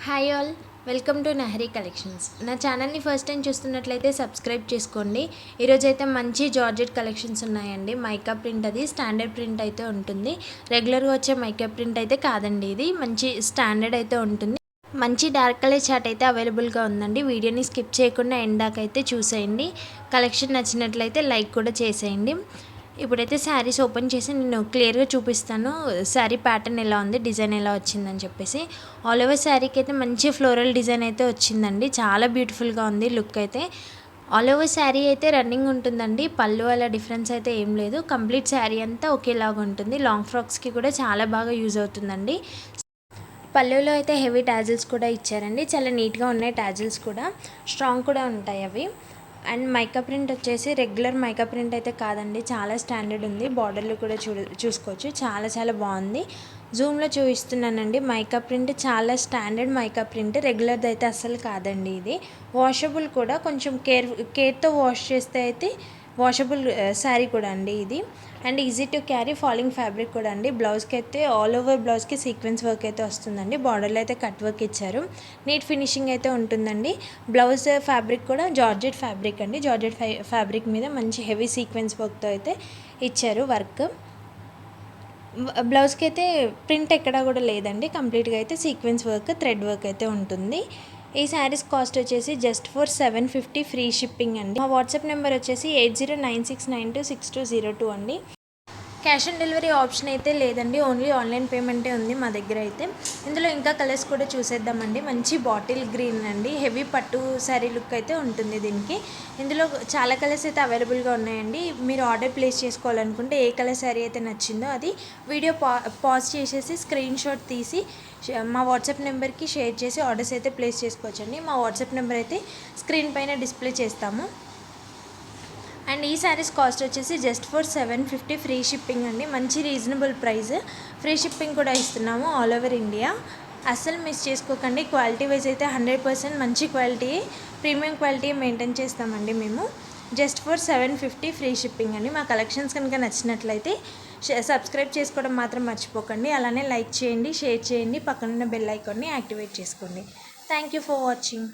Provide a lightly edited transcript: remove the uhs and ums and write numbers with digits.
Hi all, welcome to Nahari collections. నా ఛానల్ని first time చూస్తున్నట్లయితే సబ్స్క్రైబ్ చేసుకోండి. ఈరోజైతే మంచి జార్జెట్ కలెక్షన్స్ ఉన్నాయండి. మైకా ప్రింట్, అది స్టాండర్డ్ ప్రింట్ అయితే ఉంటుంది. రెగ్యులర్గా వచ్చే మైకా ప్రింట్ అయితే కాదండి, ఇది మంచి స్టాండర్డ్ అయితే ఉంటుంది. మంచి డార్క్ కలర్ చార్ట్ అయితే అవైలబుల్గా ఉందండి. వీడియోని స్కిప్ చేయకుండా ఎండ్ దాకా అయితే చూసేయండి. కలెక్షన్ నచ్చినట్లయితే లైక్ కూడా చేసేయండి. ఇప్పుడైతే శారీస్ ఓపెన్ చేసి నేను క్లియర్గా చూపిస్తాను శారీ ప్యాటర్న్ ఎలా ఉంది, డిజైన్ ఎలా వచ్చిందని చెప్పేసి. ఆల్ ఓవర్ శారీకి అయితే మంచి ఫ్లోరల్ డిజైన్ అయితే వచ్చిందండి. చాలా బ్యూటిఫుల్గా ఉంది లుక్ అయితే. ఆల్ ఓవర్ శారీ అయితే రన్నింగ్ ఉంటుందండి. పళ్ళు అలా డిఫరెన్స్ అయితే ఏం లేదు. కంప్లీట్ శారీ అంతా ఒకేలాగా ఉంటుంది. లాంగ్ ఫ్రాక్స్కి కూడా చాలా బాగా యూజ్ అవుతుందండి. పళ్ళులో అయితే హెవీ టాజిల్స్ కూడా ఇచ్చారండి. చాలా నీట్గా ఉన్నాయి టాజిల్స్ కూడా, స్ట్రాంగ్ కూడా ఉంటాయి అవి. అండ్ మైకా ప్రింట్ వచ్చేసి రెగ్యులర్ మైకా ప్రింట్ అయితే కాదండి, చాలా స్టాండర్డ్ ఉంది. బార్డర్లు కూడా చూసుకోవచ్చు, చాలా బాగుంది. జూమ్లో చూపిస్తున్నానండి. మైకా ప్రింట్ చాలా స్టాండర్డ్ మైకా ప్రింట్, రెగ్యులర్ది అయితే అస్సలు కాదండి. ఇది వాషబుల్ కూడా, కొంచెం కేర్తో వాష్ చేస్తే అయితే వాషబుల్ శారీ కూడా అండి ఇది. And easy to carry, falling fabric కూడా అండి. బ్లౌజ్కి అయితే ఆల్ ఓవర్ బ్లౌజ్కి సీక్వెన్స్ వర్క్ అయితే వస్తుందండి. బార్డర్లో అయితే కట్ వర్క్ ఇచ్చారు. నీట్ ఫినిషింగ్ అయితే ఉంటుందండి. బ్లౌజ్ ఫ్యాబ్రిక్ కూడా జార్జెట్ ఫ్యాబ్రిక్ అండి. జార్జెట్ ఫ్యాబ్రిక్ మీద మంచి హెవీ సీక్వెన్స్ వర్క్తో అయితే ఇచ్చారు వర్క్. బ్లౌజ్కి అయితే ప్రింట్ ఎక్కడా కూడా లేదండి. కంప్లీట్గా అయితే సీక్వెన్స్ వర్క్, థ్రెడ్ వర్క్ అయితే ఉంటుంది. ఈ శారీస్ కాస్ట్ వచ్చేసి జస్ట్ ఫర్ 750 ఫ్రీ షిప్పింగ్ అండి. మా వాట్సాప్ నెంబర్ వచ్చేసి 8096926202 అండి. క్యాష్ ఆన్ డెలివరీ ఆప్షన్ అయితే లేదండి, ఓన్లీ ఆన్లైన్ పేమెంటే ఉంది మా దగ్గర అయితే. ఇందులో ఇంకా కలర్స్ కూడా చూసేద్దామండి. మంచి బాటిల్ గ్రీన్ అండి, హెవీ పట్టు శారీ లుక్ అయితే ఉంటుంది దీనికి. ఇందులో చాలా కలర్స్ అయితే అవైలబుల్గా ఉన్నాయండి. మీరు ఆర్డర్ ప్లేస్ చేసుకోవాలనుకుంటే ఏ కలర్ శారీ అయితే నచ్చిందో అది వీడియో పాజ్ చేసేసి స్క్రీన్ షాట్ తీసి మా వాట్సాప్ నెంబర్కి షేర్ చేసి ఆర్డర్స్ అయితే ప్లేస్ చేసుకోవచ్చండి. మా వాట్సాప్ నెంబర్ అయితే స్క్రీన్ పైన డిస్ప్లే చేస్తాము. అండ్ ఈ శారీస్ కాస్ట్ వచ్చేసి జస్ట్ ఫర్ 750 ఫ్రీ షిప్పింగ్ అండి. మంచి రీజనబుల్ ప్రైస్, ఫ్రీ షిప్పింగ్ కూడా ఇస్తున్నాము ఆల్ ఓవర్ ఇండియా. అస్సలు మిస్ చేసుకోకండి. క్వాలిటీ వైజ్ అయితే 100% మంచి క్వాలిటీ, ప్రీమియం క్వాలిటీ మెయింటైన్ చేస్తామండి మేము. జస్ట్ ఫర్ 750 ఫ్రీ షిప్పింగ్ అండి. మా కలెక్షన్స్ కనుక నచ్చినట్లయితే సబ్స్క్రైబ్ చేసుకోవడం మాత్రం మర్చిపోకండి. అలానే లైక్ చేయండి, షేర్ చేయండి, పక్కనున్న బెల్ ఐకాన్ని యాక్టివేట్ చేసుకోండి. Thank you for watching.